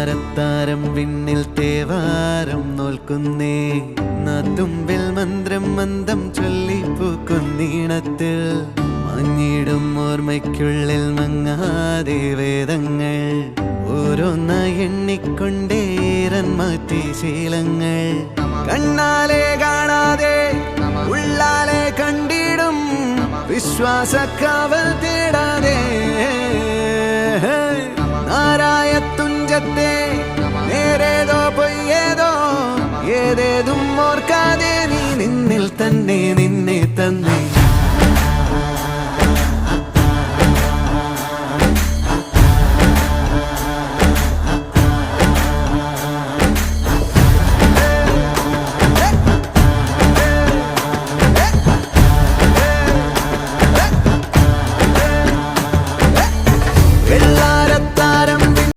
താരത്താരം വിണ്ണിൽ തേവാരം നോൽക്കുന്നേ നാത്തുമ്പിൽ മന്ത്രം മന്ദം ചൊല്ലിപ്പൂക്കുന്നീണത്തിൽ മഞ്ഞിടും ഓർമ്മയ്ക്കുള്ളിൽ മങ്ങാതെ വേദങ്ങൾ ഓരോന്നായി എണ്ണിക്കൊണ്ടേരൻ മാറ്റി ശീലങ്ങൾ കണ്ണാലെ കാണാതെ ഉള്ളാലെ കണ്ടിടും വിശ്വാസക്കാവൽ തേടാതെ നാരായ തുഞ്ചത്തെ നേരേതോ പൊയ്യേതോ ഏതേതും ഓർക്കാതെ നീ നിന്നിൽ തന്നെ നിന്നെ തന്നെ